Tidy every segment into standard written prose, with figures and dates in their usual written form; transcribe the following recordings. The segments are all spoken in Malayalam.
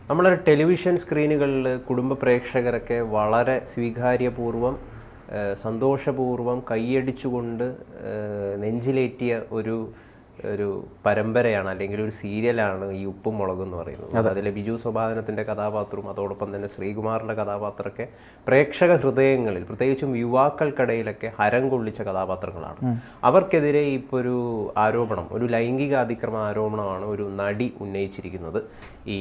നമ്മുടെ ടെലിവിഷൻ സ്ക്രീനുകളിൽ കുടുംബ പ്രേക്ഷകരൊക്കെ വളരെ സ്വീകാര്യപൂർവ്വം സന്തോഷപൂർവ്വം കൈയടിച്ചുകൊണ്ട് നെഞ്ചിലേറ്റിയ ഒരു ഒരു പരമ്പരയാണ്, അല്ലെങ്കിൽ ഒരു സീരിയലാണ് ഈ ഉപ്പും മുളകും എന്ന് പറയുന്നത്. അതിലെ ബിജു സോപാനത്തിൻ്റെ കഥാപാത്രവും അതോടൊപ്പം തന്നെ ശ്രീകുമാറിൻ്റെ കഥാപാത്രമൊക്കെ പ്രേക്ഷക ഹൃദയങ്ങളിൽ, പ്രത്യേകിച്ചും യുവാക്കൾക്കിടയിലൊക്കെ ഹരം കൊള്ളിച്ച കഥാപാത്രങ്ങളാണ്. അവർക്കെതിരെ ഇപ്പോൾ ഒരു ആരോപണം, ഒരു ലൈംഗിക അതിക്രമ ആരോപണമാണ് ഒരു നടി ഉന്നയിച്ചിരിക്കുന്നത്. ഈ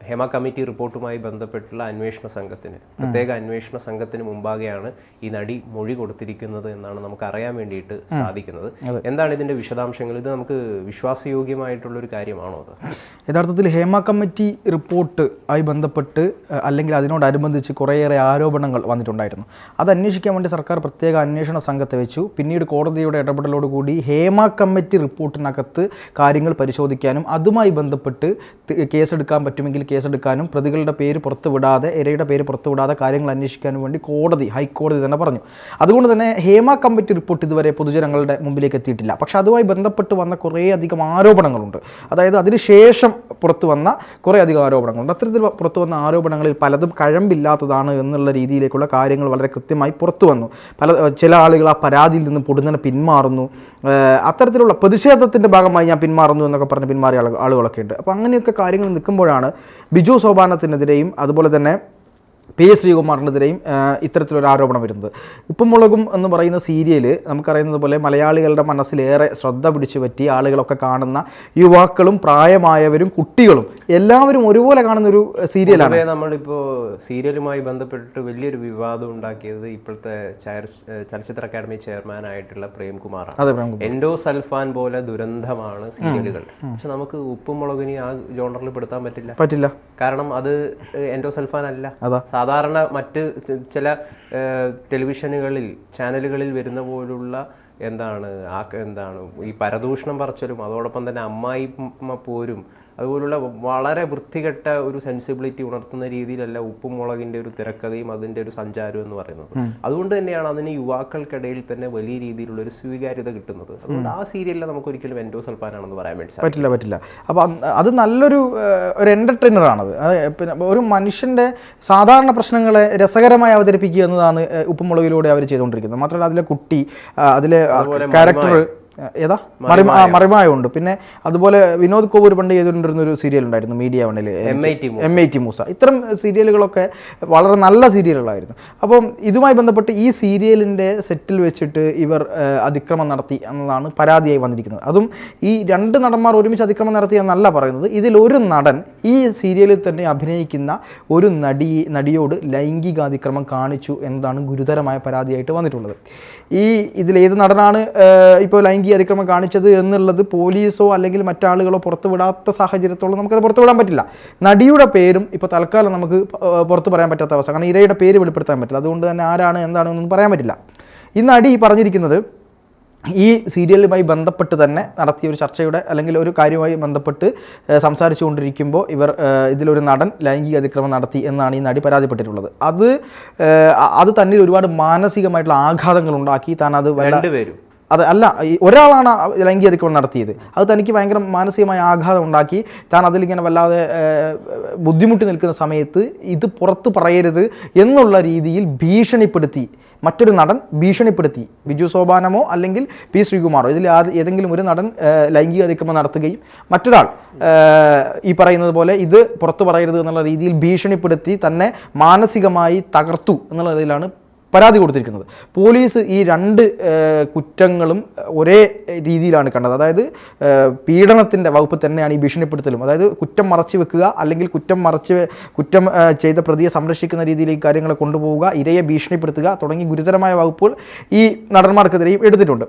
ഹേമ കമ്മിറ്റി റിപ്പോർട്ടുമായി ബന്ധപ്പെട്ടുള്ള അന്വേഷണ സംഘത്തിന്, പ്രത്യേക അന്വേഷണ സംഘത്തിന് മുമ്പാകെയാണ് ഈ നടി മൊഴി കൊടുത്തിരിക്കുന്നത് എന്നാണ് നമുക്ക് അറിയാൻ വേണ്ടിയിട്ട് സാധിക്കുന്നത്. എന്താണ് ഇതിന്റെ വിശദാംശങ്ങൾ? ഇത് നമുക്ക് വിശ്വാസയോഗ്യമായിട്ടുള്ളൊരു കാര്യമാണോ? അത് യഥാർത്ഥത്തിൽ ഹേമ കമ്മിറ്റി റിപ്പോർട്ട് ആയി ബന്ധപ്പെട്ട് അല്ലെങ്കിൽ അതിനോടനുബന്ധിച്ച് കുറേയേറെ ആരോപണങ്ങൾ വന്നിട്ടുണ്ടായിരുന്നു. അത് അന്വേഷിക്കാൻ വേണ്ടി സർക്കാർ പ്രത്യേക അന്വേഷണ സംഘത്തെ വെച്ചു. പിന്നീട് കോടതിയുടെ ഇടപെടലോടുകൂടി ഹേമ കമ്മിറ്റി റിപ്പോർട്ടിനകത്ത് കാര്യങ്ങൾ പരിശോധിക്കാനും അതുമായി ബന്ധപ്പെട്ട് കേസെടുക്കാൻ പറ്റുമെങ്കിൽ കേസെടുക്കാനും പ്രതികളുടെ പേര് പുറത്തുവിടാതെ, ഇരയുടെ പേര് പുറത്തുവിടാതെ കാര്യങ്ങൾ അന്വേഷിക്കാനും വേണ്ടി ഹൈക്കോടതി തന്നെ പറഞ്ഞു. അതുകൊണ്ട് തന്നെ ഹേമ കമ്മിറ്റി റിപ്പോർട്ട് ഇതുവരെ പൊതുജനങ്ങളുടെ മുമ്പിലേക്ക് എത്തിയിട്ടില്ല. പക്ഷേ അതുമായി ബന്ധപ്പെട്ട് വന്ന കുറേയധികം ആരോപണങ്ങളുണ്ട്. അതായത് അതിനുശേഷം പുറത്തു വന്ന കുറേയധികം ആരോപണങ്ങളുണ്ട്. അത്തരത്തിൽ പുറത്തു വന്ന ആരോപണങ്ങളിൽ പലതും കഴമ്പില്ലാത്തതാണ് എന്നുള്ള രീതിയിലേക്കുള്ള കാര്യങ്ങൾ വളരെ കൃത്യമായി പുറത്തു വന്നു. ചില ആളുകൾ ആ പരാതിയിൽ നിന്ന് പൊടുന്നനെ പിന്മാറുന്നു. അത്തരത്തിലുള്ള പ്രതിഷേധത്തിൻ്റെ ഭാഗമായി ഞാൻ പിന്മാറുന്നു എന്നൊക്കെ പറഞ്ഞ് പിന്മാറിയ ആളുകളൊക്കെ ഉണ്ട്. അപ്പോൾ അങ്ങനെയൊക്കെ കാര്യങ്ങൾ നിൽക്കുമ്പോഴാണ് ബിജു സോപാനത്തിനെതിരെയും അതുപോലെ തന്നെ പി എസ് ശ്രീകുമാറിനെതിരെയും ഇത്തരത്തിലൊരു ആരോപണം വരുന്നത്. ഉപ്പും മുളകും എന്ന് പറയുന്ന സീരിയൽ നമുക്കറിയുന്നത് പോലെ മലയാളികളുടെ മനസ്സിലേറെ ശ്രദ്ധ പിടിച്ചു പറ്റി ആളുകളൊക്കെ കാണുന്ന യുവാക്കളും പ്രായമായവരും കുട്ടികളും എല്ലാവരും ഒരുപോലെ കാണുന്ന ഒരു സീരിയലാണ്. നമ്മളിപ്പോൾ സീരിയലുമായി ബന്ധപ്പെട്ട് വലിയൊരു വിവാദം ഉണ്ടാക്കിയത് ഇപ്പോഴത്തെ ചലച്ചിത്ര അക്കാദമി ചെയർമാനായിട്ടുള്ള പ്രേംകുമാറാണ്. എൻഡോസൾഫാൻ പോലെ ദുരന്തമാണ് സീരിയലുകൾ. പക്ഷെ നമുക്ക് ഉപ്പും മുളകിനെ ആ ജോണറിൽ പെടുത്താൻ പറ്റില്ല. കാരണം അത് എൻഡോസൾഫാൻ അല്ല. സാധാരണ മറ്റ് ചില ടെലിവിഷനുകളിൽ ചാനലുകളിൽ വരുന്ന പോലുള്ള എന്താണ് ഈ പരദൂഷണം പറച്ചലും അതോടൊപ്പം തന്നെ അമ്മായി പോരും അതുപോലുള്ള വളരെ വൃത്തികെട്ട ഒരു സെൻസിബിലിറ്റി ഉണർത്തുന്ന രീതിയിലല്ല ഉപ്പും മുളകിൻ്റെ ഒരു തിരക്കഥയും അതിൻ്റെ ഒരു സഞ്ചാരം എന്ന് പറയുന്നത്. അതുകൊണ്ട് തന്നെയാണ് അതിന് യുവാക്കൾക്കിടയിൽ തന്നെ വലിയ രീതിയിലുള്ള ഒരു സ്വീകാര്യത കിട്ടുന്നത്. അതുകൊണ്ട് ആ സീരിയലിൽ നമുക്ക് ഒരിക്കലും എൻഡോസൾഫാനാണെന്ന് പറയാൻ വേണ്ടി പറ്റില്ല. അപ്പം അത് നല്ലൊരു എൻ്റർടൈനറാണത്. പിന്നെ ഒരു മനുഷ്യൻ്റെ സാധാരണ പ്രശ്നങ്ങളെ രസകരമായി അവതരിപ്പിക്കുക എന്നതാണ് ഉപ്പും മുളകിലൂടെ അവർ ചെയ്തുകൊണ്ടിരിക്കുന്നത്. മാത്രമല്ല അതിലെ കുട്ടി, അതിലെ ക്യാരക്ടർ മറിമായുണ്ട്. പിന്നെ അതുപോലെ വിനോദ് കോവൂർ പണ്ട് ചെയ്തുകൊണ്ടിരുന്ന ഒരു സീരിയൽ ഉണ്ടായിരുന്നു മീഡിയ വണ്ണിൽ, M.I.T. മൂസ. ഇത്തരം സീരിയലുകളൊക്കെ വളരെ നല്ല സീരിയലുകളായിരുന്നു. അപ്പം ഇതുമായി ബന്ധപ്പെട്ട് ഈ സീരിയലിൻ്റെ സെറ്റിൽ വെച്ചിട്ട് ഇവർ അതിക്രമം നടത്തി എന്നതാണ് പരാതിയായി വന്നിരിക്കുന്നത്. അതും ഈ രണ്ട് നടന്മാർ ഒരുമിച്ച് അതിക്രമം നടത്തി എന്നല്ല പറയുന്നത്. ഇതിലൊരു നടൻ ഈ സീരിയലിൽ തന്നെ അഭിനയിക്കുന്ന ഒരു നടിയോട് ലൈംഗികാതിക്രമം കാണിച്ചു എന്നതാണ് ഗുരുതരമായ പരാതിയായിട്ട് വന്നിട്ടുള്ളത്. ഇതിലേത് നടനാണ് ഇപ്പോൾ ലൈംഗിക അതിക്രമം കാണിച്ചത് എന്നുള്ളത് പോലീസോ അല്ലെങ്കിൽ മറ്റാളുകളോ പുറത്തുവിടാത്ത സാഹചര്യത്തോളം നമുക്കത് പുറത്തുവിടാൻ പറ്റില്ല. നടിയുടെ പേരും ഇപ്പോൾ തൽക്കാലം നമുക്ക് പുറത്തു പറയാൻ പറ്റാത്ത അവസ്ഥ. കാരണം ഇരയുടെ പേര് വെളിപ്പെടുത്താൻ പറ്റില്ല. അതുകൊണ്ട് തന്നെ ആരാണ് എന്താണെന്നൊന്നും പറയാൻ പറ്റില്ല. ഈ നടി പറഞ്ഞിരിക്കുന്നത് ഈ സീരിയലുമായി ബന്ധപ്പെട്ട് തന്നെ നടത്തിയ ഒരു ചർച്ചയുടെ അല്ലെങ്കിൽ ഒരു കാര്യവുമായി ബന്ധപ്പെട്ട് സംസാരിച്ചു കൊണ്ടിരിക്കുമ്പോൾ ഇതിലൊരു നടൻ ലൈംഗിക അതിക്രമം നടത്തി എന്നാണ് ഈ നടി പരാതിപ്പെട്ടിട്ടുള്ളത്. അത് തന്നിൽ ഒരുപാട് മാനസികമായിട്ടുള്ള ആഘാതങ്ങൾ ഉണ്ടാക്കി. താൻ അത് രണ്ടുപേരും ഒരാളാണ് ലൈംഗിക അതിക്രമം നടത്തിയത്. അത് തനിക്ക് ഭയങ്കര മാനസികമായ ആഘാതം ഉണ്ടാക്കി. താൻ അതിലിങ്ങനെ വല്ലാതെ ബുദ്ധിമുട്ടി നിൽക്കുന്ന സമയത്ത് ഇത് പുറത്തു പറയരുത് എന്നുള്ള രീതിയിൽ ഭീഷണിപ്പെടുത്തി മറ്റൊരു നടൻ ഭീഷണിപ്പെടുത്തി. ബിജു സോപാനമോ അല്ലെങ്കിൽ പി ശ്രീകുമാറോ ഇതിൽ ഏതെങ്കിലും ഒരു നടൻ ലൈംഗിക അതിക്രമം നടത്തുകയും മറ്റൊരാൾ ഈ പറയുന്നത് പോലെ ഇത് പുറത്തു പറയരുത് എന്നുള്ള രീതിയിൽ ഭീഷണിപ്പെടുത്തി തന്നെ മാനസികമായി തകർത്തു എന്നുള്ള രീതിയിലാണ് പരാതി കൊടുത്തിരിക്കുന്നത്. പോലീസ് ഈ രണ്ട് കുറ്റങ്ങളും ഒരേ രീതിയിലാണ് കണ്ടത്. അതായത് പീഡനത്തിൻ്റെ വകുപ്പ് തന്നെയാണ് ഈ ഭീഷണിപ്പെടുത്തലും. അതായത് കുറ്റം മറച്ചു വെക്കുക അല്ലെങ്കിൽ കുറ്റം ചെയ്ത പ്രതിയെ സംരക്ഷിക്കുന്ന രീതിയിലേക്ക് കാര്യങ്ങളെ കൊണ്ടുപോവുക, ഇരയെ ഭീഷണിപ്പെടുത്തുക തുടങ്ങി ഗുരുതരമായ വകുപ്പുകൾ ഈ നടന്മാർക്കെതിരെയും എടുത്തിട്ടുണ്ട്.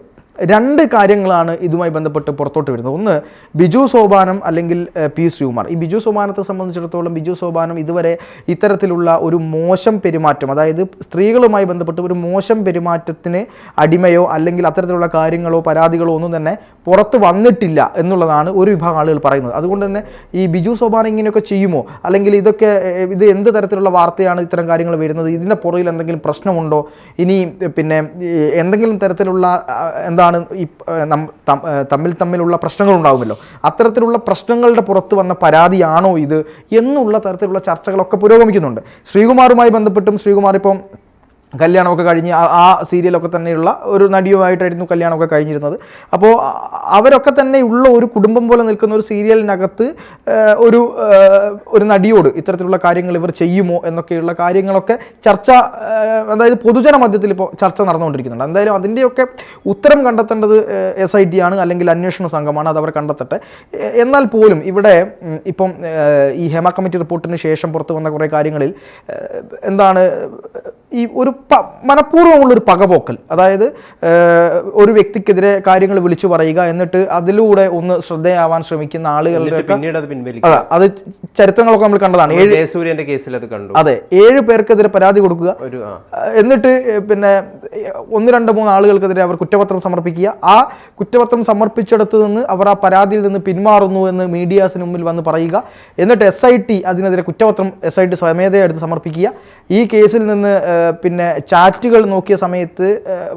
രണ്ട് കാര്യങ്ങളാണ് ഇതുമായി ബന്ധപ്പെട്ട് പുറത്തോട്ട് വരുന്നത്. ഒന്ന്, ബിജു സോപാനം അല്ലെങ്കിൽ പി ശ്രീകുമാർ. ഈ ബിജു സോപാനത്തെ സംബന്ധിച്ചിടത്തോളം ബിജു സോപാനം ഇതുവരെ ഇത്തരത്തിലുള്ള ഒരു മോശം പെരുമാറ്റം, അതായത് സ്ത്രീകളുമായി ബന്ധപ്പെട്ട് ഒരു മോശം പെരുമാറ്റത്തിന് അടിമയോ അല്ലെങ്കിൽ അത്തരത്തിലുള്ള കാര്യങ്ങളോ പരാതികളോ ഒന്നും തന്നെ പുറത്ത് വന്നിട്ടില്ല എന്നുള്ളതാണ് ഒരു വിഭാഗം ആളുകൾ പറയുന്നത്. അതുകൊണ്ട് തന്നെ ഈ ബിജു സോപാനം ഇങ്ങനെയൊക്കെ ചെയ്യുമോ, അല്ലെങ്കിൽ ഇത് എന്ത് തരത്തിലുള്ള വാർത്തയാണ് ഇത്തരം കാര്യങ്ങൾ വരുന്നത്, ഇതിൻ്റെ പുറകിൽ എന്തെങ്കിലും പ്രശ്നമുണ്ടോ, ഇനി പിന്നെ എന്തെങ്കിലും തരത്തിലുള്ള എന്താണ് ഈ തമ്മിലുള്ള പ്രശ്നങ്ങൾ ഉണ്ടാകുമല്ലോ, അത്തരത്തിലുള്ള പ്രശ്നങ്ങളുടെ പുറത്ത് വന്ന പരാതിയാണോ ഇത് എന്നുള്ള തരത്തിലുള്ള ചർച്ചകളൊക്കെ പുരോഗമിക്കുന്നുണ്ട്. ശ്രീകുമാറുമായി ബന്ധപ്പെട്ടും ശ്രീകുമാർ ഇപ്പം കല്യാണമൊക്കെ കഴിഞ്ഞ് ആ സീരിയലൊക്കെ തന്നെയുള്ള ഒരു നടിയുമായിട്ടായിരുന്നു കല്യാണമൊക്കെ കഴിഞ്ഞിരുന്നത്. അപ്പോൾ അവരൊക്കെ തന്നെയുള്ള ഒരു കുടുംബം പോലെ നിൽക്കുന്ന ഒരു സീരിയലിനകത്ത് ഒരു നടിയോട് ഇത്തരത്തിലുള്ള കാര്യങ്ങൾ ഇവർ ചെയ്യുമോ എന്നൊക്കെയുള്ള കാര്യങ്ങളൊക്കെ ചർച്ച, അതായത് പൊതുജന മധ്യത്തിൽ ഇപ്പോൾ ചർച്ച നടന്നുകൊണ്ടിരിക്കുന്നുണ്ട്. എന്തായാലും അതിൻ്റെയൊക്കെ ഉത്തരം കണ്ടെത്തേണ്ടത് SIT ആണ്, അല്ലെങ്കിൽ അന്വേഷണ സംഘമാണ്, അത് അവർ കണ്ടെത്തട്ടെ. എന്നാൽ പോലും ഇവിടെ ഇപ്പം ഈ ഹേമ കമ്മിറ്റി റിപ്പോർട്ടിന് ശേഷം പുറത്തു വന്ന കുറേ കാര്യങ്ങളിൽ എന്താണ് ഈ ഒരു മനഃപൂർവ്വമുള്ളൊരു പകപോക്കൽ, അതായത് ഒരു വ്യക്തിക്കെതിരെ കാര്യങ്ങൾ വിളിച്ചു പറയുക, എന്നിട്ട് അതിലൂടെ ഒന്ന് ശ്രദ്ധയാവാൻ ശ്രമിക്കുന്ന ആളുകളുടെ അത് ചരിത്രങ്ങളൊക്കെ നമ്മൾ കണ്ടതാണ്. 7 പേർക്കെതിരെ പരാതി കൊടുക്കുക, എന്നിട്ട് പിന്നെ 1, 2, 3 ആളുകൾക്കെതിരെ അവർ കുറ്റപത്രം സമർപ്പിക്കുക. ആ കുറ്റപത്രം സമർപ്പിച്ചെടുത്ത് നിന്ന് അവർ ആ പരാതിയിൽ നിന്ന് പിന്മാറുന്നു എന്ന് മീഡിയാസിന് മുമ്പിൽ വന്ന് പറയുക, എന്നിട്ട് SIT അതിനെതിരെ കുറ്റപത്രം SIT സ്വമേധയാ എടുത്ത് സമർപ്പിക്കുക. ഈ കേസിൽ നിന്ന് പിന്നെ ചാറ്റുകൾ നോക്കിയ സമയത്ത്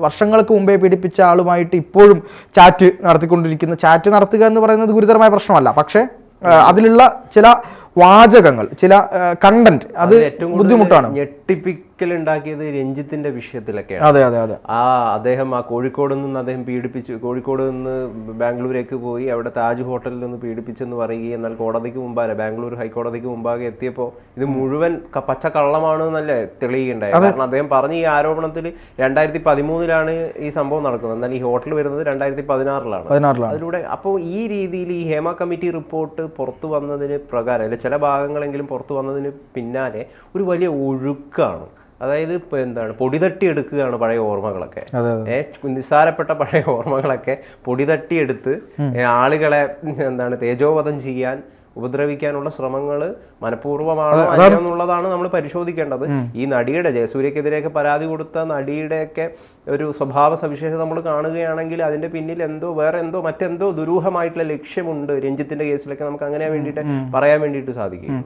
വർഷങ്ങൾക്ക് മുമ്പേ പീഡിപ്പിച്ച ആളുമായിട്ട് ഇപ്പോഴും ചാറ്റ് നടത്തുക എന്ന് പറയുന്നത് ഗുരുതരമായ പ്രശ്നമല്ല. പക്ഷേ അതിലുള്ള ചില വാചകങ്ങൾ, ചില കണ്ടന്റ്, അത് ബുദ്ധിമുട്ടാണ്. ഉണ്ടാക്കിയത് രഞ്ജിത്തിന്റെ വിഷയത്തിലൊക്കെയാണ്. അതെ അതെ അതെ. അദ്ദേഹം കോഴിക്കോട് നിന്ന് അദ്ദേഹം പീഡിപ്പിച്ചു, കോഴിക്കോട് നിന്ന് ബാംഗ്ലൂരേക്ക് പോയി അവിടെ താജ് ഹോട്ടലിൽ നിന്ന് പീഡിപ്പിച്ചെന്ന് പറയുകയും, എന്നാൽ കോടതിക്ക് മുമ്പാകെ, ബാംഗ്ലൂർ ഹൈക്കോടതിക്ക് മുമ്പാകെ എത്തിയപ്പോൾ ഇത് മുഴുവൻ പച്ചക്കള്ളമാണ് എന്നല്ലേ തെളിയുകയുണ്ടായത്. കാരണം അദ്ദേഹം പറഞ്ഞ ഈ ആരോപണത്തിൽ 2013 ഈ സംഭവം നടക്കുന്നത്, എന്നാൽ ഈ ഹോട്ടൽ വരുന്നത് 2016 അതിലൂടെ. അപ്പോൾ ഈ രീതിയിൽ ഈ ഹേമ കമ്മിറ്റി റിപ്പോർട്ട് പുറത്തു വന്നതിന് പ്രകാരം ചില ഭാഗങ്ങളെങ്കിലും പുറത്തു വന്നതിന് പിന്നാലെ ഒരു വലിയ ഒഴുക്കാണ്. അതായത് എന്താണ്, പൊടിതട്ടി എടുക്കുകയാണ് പഴയ ഓർമ്മകളൊക്കെ, നിസ്സാരപ്പെട്ട പഴയ ഓർമ്മകളൊക്കെ പൊടിതട്ടിയെടുത്ത് ആളുകളെ എന്താണ് തേജോവധം ചെയ്യാൻ, ഉപദ്രവിക്കാനുള്ള ശ്രമങ്ങൾ മനഃപൂർവ്വമാണോ എന്നുള്ളതാണ് നമ്മൾ പരിശോധിക്കേണ്ടത്. ഈ നടിയുടെ, ജയസൂര്യക്കെതിരെയൊക്കെ പരാതി കൊടുത്ത നടിയുടെയൊക്കെ ഒരു സ്വഭാവ സവിശേഷത നമ്മൾ കാണുകയാണെങ്കിൽ അതിന്റെ പിന്നിൽ മറ്റെന്തോ ദുരൂഹമായിട്ടുള്ള ലക്ഷ്യമുണ്ട്. രഞ്ജിത്തിന്റെ കേസിലൊക്കെ നമുക്ക് അങ്ങനെ വേണ്ടിയിട്ട് പറയാൻ വേണ്ടിയിട്ട് സാധിക്കും.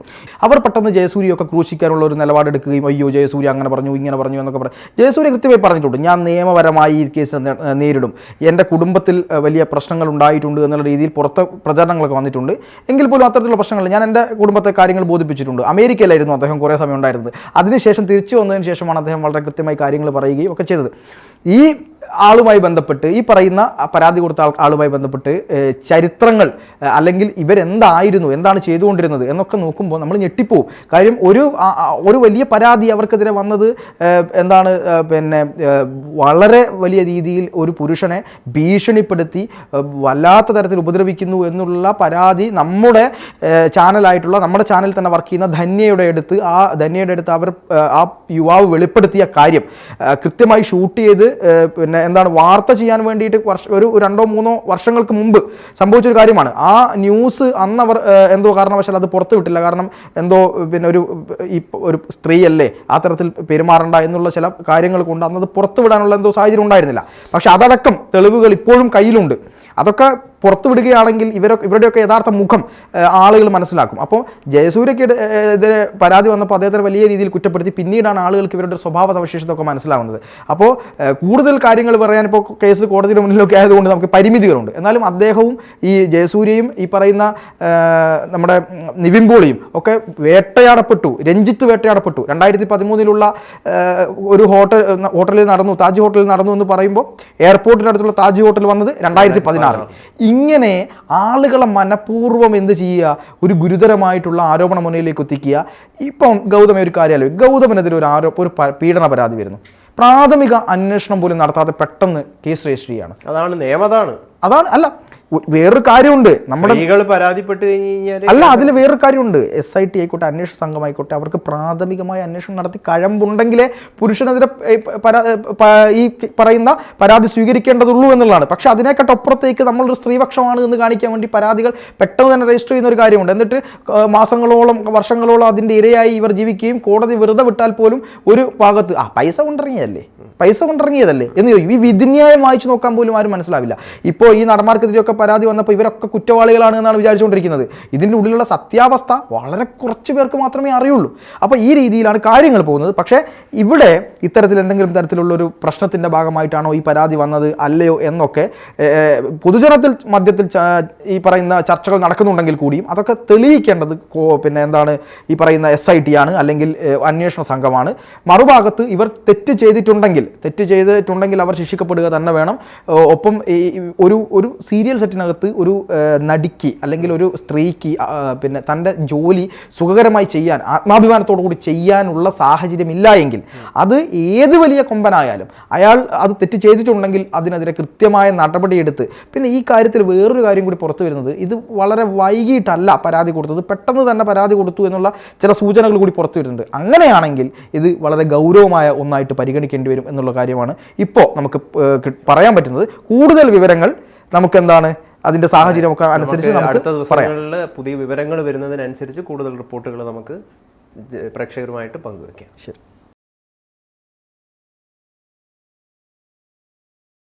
അവർ പെട്ടെന്ന് ജയസൂര്യയൊക്കെ ക്രൂശിക്കാനുള്ള ഒരു നിലപാടെടുക്കുകയും, അയ്യോ ജയസൂര്യ അങ്ങനെ പറഞ്ഞു ഇങ്ങനെ പറഞ്ഞു എന്നൊക്കെ പറയും. ജയസൂര്യ കൃത്യമായി പറഞ്ഞിട്ടുണ്ട്, ഞാൻ നിയമപരമായി ഈ കേസ് നേരിടും, എൻ്റെ കുടുംബത്തിൽ വലിയ പ്രശ്നങ്ങൾ ഉണ്ടായിട്ടുണ്ട് എന്നുള്ള രീതിയിൽ പുറത്ത് പ്രചാരണങ്ങളൊക്കെ വന്നിട്ടുണ്ട്. എങ്കിൽ പോലും അത്തരത്തിലുള്ള പ്രശ്നങ്ങൾ ഞാൻ എൻ്റെ കുടുംബത്തെ കാര്യങ്ങൾ ബോധിപ്പിച്ചിട്ടുണ്ട്. അമേരിക്കയിലായിരുന്നു അദ്ദേഹം കുറേ സമയം ഉണ്ടായിരുന്നത്. അതിനുശേഷം തിരിച്ചു വന്നതിന് ശേഷമാണ് അദ്ദേഹം വളരെ കൃത്യമായി കാര്യങ്ങൾ പറയുകയും ഒക്കെ ചെയ്തത്. ഈ ആളുമായി ബന്ധപ്പെട്ട്, ഈ പറയുന്ന പരാതി കൊടുത്ത ആളുമായി ബന്ധപ്പെട്ട് ചരിത്രങ്ങൾ, അല്ലെങ്കിൽ ഇവരെന്തായിരുന്നു, എന്താണ് ചെയ്തുകൊണ്ടിരുന്നത് എന്നൊക്കെ നോക്കുമ്പോൾ നമ്മൾ ഞെട്ടിപ്പോവും. കാര്യം ഒരു വലിയ പരാതി അവർക്കെതിരെ വന്നത് എന്താണ്, പിന്നെ വളരെ വലിയ രീതിയിൽ ഒരു പുരുഷനെ ഭീഷണിപ്പെടുത്തി വല്ലാത്ത തരത്തിൽ ഉപദ്രവിക്കുന്നു എന്നുള്ള പരാതി നമ്മുടെ ചാനൽ തന്നെ വർക്ക് ചെയ്യുന്ന ധന്യയുടെ അടുത്ത് അവർ ആ യുവാവ് വെളിപ്പെടുത്തിയ കാര്യം കൃത്യമായി ഷൂട്ട് ചെയ്ത് പിന്നെ എന്താണ് വാർത്ത ചെയ്യാൻ വേണ്ടിയിട്ട് ഒരു 2-3 വർഷങ്ങൾക്ക് മുമ്പ് സംഭവിച്ചൊരു കാര്യമാണ്. ആ ന്യൂസ് അന്ന് അവർ എന്തോ കാരണവശാൽ അത് പുറത്തു വിട്ടില്ല. കാരണം എന്തോ പിന്നെ ഒരു സ്ത്രീയല്ലേ, ആ തരത്തിൽ പെരുമാറണ്ട എന്നുള്ള ചില കാര്യങ്ങൾ കൊണ്ട് അന്നത് പുറത്തു വിടാനുള്ള എന്തോ സാഹചര്യം ഉണ്ടായിരുന്നില്ല. പക്ഷെ അതടക്കം തെളിവുകൾ ഇപ്പോഴും കയ്യിലുണ്ട്. അതൊക്കെ പുറത്തുവിടുകയാണെങ്കിൽ ഇവരുടെയൊക്കെ യഥാർത്ഥ മുഖം ആളുകൾ മനസ്സിലാക്കും. അപ്പോൾ ജയസൂര്യക്കെതിരെ പരാതി വന്നപ്പോൾ അദ്ദേഹത്തെ വലിയ രീതിയിൽ കുറ്റപ്പെടുത്തി, പിന്നീടാണ് ആളുകൾക്ക് ഇവരുടെ സ്വഭാവ സവിശേഷത ഒക്കെ മനസ്സിലാവുന്നത്. അപ്പോൾ കൂടുതൽ കാര്യങ്ങൾ പറയാൻ ഇപ്പോൾ കേസ് കോടതിയുടെ മുന്നിലൊക്കെ ആയതുകൊണ്ട് നമുക്ക് പരിമിതികളുണ്ട്. എന്നാലും അദ്ദേഹവും ഈ ജയസൂര്യയും ഈ പറയുന്ന നമ്മുടെ നിവിൻ പോളിയും ഒക്കെ വേട്ടയാടപ്പെട്ടു, രഞ്ജിത്ത് വേട്ടയാടപ്പെട്ടു. 2013 ഒരു ഹോട്ടലിൽ നടന്നു, താജ് ഹോട്ടലിൽ നടന്നു എന്ന് പറയുമ്പോൾ എയർപോർട്ടിനടുത്തുള്ള താജ് ഹോട്ടൽ വന്നത് 2016. ഇങ്ങനെ ആളുകളെ മനഃപൂർവ്വം എന്ത് ചെയ്യുക, ഒരു ഗുരുതരമായിട്ടുള്ള ആരോപണ മുന്നിലേക്ക് എത്തിക്കുക. ഇപ്പം ഗൗതമ ഒരു കാര്യമല്ലോ, ഗൗതമനെതിരെ ഒരു പീഡന പരാതി വരുന്നു, പ്രാഥമിക അന്വേഷണം പോലും നടത്താതെ പെട്ടെന്ന് കേസ് രജിസ്റ്റർ ചെയ്യാണ്. അതാണ് നിയമം. അതാണ് അല്ല, വേറൊരു കാര്യമുണ്ട്, നമ്മുടെ പരാതിപ്പെട്ട് കഴിഞ്ഞാൽ അല്ല, അതിൽ വേറൊരു കാര്യമുണ്ട്. SIT ആയിക്കോട്ടെ, അന്വേഷണ സംഘമായിക്കോട്ടെ, അവർക്ക് പ്രാഥമികമായ അന്വേഷണം നടത്തി കഴമ്പുണ്ടെങ്കിലേ പുരുഷനെതിരെ ഈ പറയുന്ന പരാതി സ്വീകരിക്കേണ്ടതുള്ളൂ എന്നുള്ളതാണ്. പക്ഷെ അതിനേക്കാട്ടപ്പുറത്തേക്ക് നമ്മളൊരു സ്ത്രീപക്ഷമാണ് എന്ന് കാണിക്കാൻ വേണ്ടി പരാതികൾ പെട്ടെന്ന് തന്നെ രജിസ്റ്റർ ചെയ്യുന്ന ഒരു കാര്യമുണ്ട്. എന്നിട്ട് മാസങ്ങളോളം വർഷങ്ങളോളം അതിൻ്റെ ഇരയായി ഇവർ ജീവിക്കുകയും കോടതി വെറുതെ വിട്ടാൽ പോലും ഒരു ഭാഗത്ത് പൈസ കൊണ്ടിറങ്ങിയതല്ലേ എന്ന് ചോദിക്കും. ഈ വിധിന്യായം വായിച്ചു നോക്കാൻ പോലും ആരും മനസ്സിലാവില്ല. ഇപ്പോൾ ഈ നടന്മാർക്കെതിരെയൊക്കെ ഇവർക്കൊക്കെ പരാതി വന്നപ്പോൾ ഇവരൊക്കെ കുറ്റവാളികളാണ് എന്നാണ് വിചാരിച്ചുകൊണ്ടിരിക്കുന്നത്. ഇതിൻ്റെ ഉള്ളിലുള്ള സത്യാവസ്ഥ വളരെ കുറച്ച് പേർക്ക് മാത്രമേ അറിയുള്ളൂ. അപ്പോൾ ഈ രീതിയിലാണ് കാര്യങ്ങൾ പോകുന്നത്. പക്ഷേ ഇവിടെ ഇത്തരത്തിൽ എന്തെങ്കിലും തരത്തിലുള്ളൊരു പ്രശ്നത്തിൻ്റെ ഭാഗമായിട്ടാണോ ഈ പരാതി വന്നത് അല്ലയോ എന്നൊക്കെ പൊതുജനത്തിൽ മധ്യത്തിൽ ഈ പറയുന്ന ചർച്ചകൾ നടക്കുന്നുണ്ടെങ്കിൽ കൂടിയും അതൊക്കെ തെളിയിക്കേണ്ടത് പിന്നെ എന്താണ് ഈ പറയുന്ന SIT ആണ്, അല്ലെങ്കിൽ അന്വേഷണ സംഘമാണ്. മറുഭാഗത്ത് ഇവർ തെറ്റ് ചെയ്തിട്ടുണ്ടെങ്കിൽ അവർ ശിക്ഷിക്കപ്പെടുക തന്നെ വേണം. ഒപ്പം ഒരു സീരിയൽ സെറ്റിനകത്ത് ഒരു നടിക്ക് അല്ലെങ്കിൽ ഒരു സ്ത്രീക്ക് പിന്നെ തൻ്റെ ജോലി സുഖകരമായി ചെയ്യാൻ ആത്മാഭിമാനത്തോടു കൂടി ചെയ്യാനുള്ള സാഹചര്യമില്ല എങ്കിൽ അത് ഏത് വലിയ കൊമ്പനായാലും അയാൾ അത് തെറ്റ് ചെയ്തിട്ടുണ്ടെങ്കിൽ അതിനെതിരെ കൃത്യമായ നടപടിയെടുത്ത്, പിന്നെ ഈ കാര്യത്തിൽ വേറൊരു കാര്യം കൂടി പുറത്തു വരുന്നത്, ഇത് വളരെ വൈകിട്ടല്ല പരാതി കൊടുത്തത്, പെട്ടെന്ന് തന്നെ പരാതി കൊടുത്തു എന്നുള്ള ചില സൂചനകൾ കൂടി പുറത്തു വരുന്നുണ്ട്. അങ്ങനെയാണെങ്കിൽ ഇത് വളരെ ഗൗരവമായ ഒന്നായിട്ട് പരിഗണിക്കേണ്ടി വരും എന്നുള്ള കാര്യമാണ് ഇപ്പോൾ നമുക്ക് പറയാൻ പറ്റുന്നത്. കൂടുതൽ വിവരങ്ങൾ നമുക്ക് എന്താണ് അതിന്റെ സാഹചര്യം ഒക്കെ അനുസരിച്ച് അടുത്ത ദിവസങ്ങളിൽ പുതിയ വിവരങ്ങൾ വരുന്നതിനനുസരിച്ച് കൂടുതൽ റിപ്പോർട്ടുകൾ നമുക്ക് പ്രേക്ഷകരുമായിട്ട് പങ്കുവയ്ക്കാം. ശരി.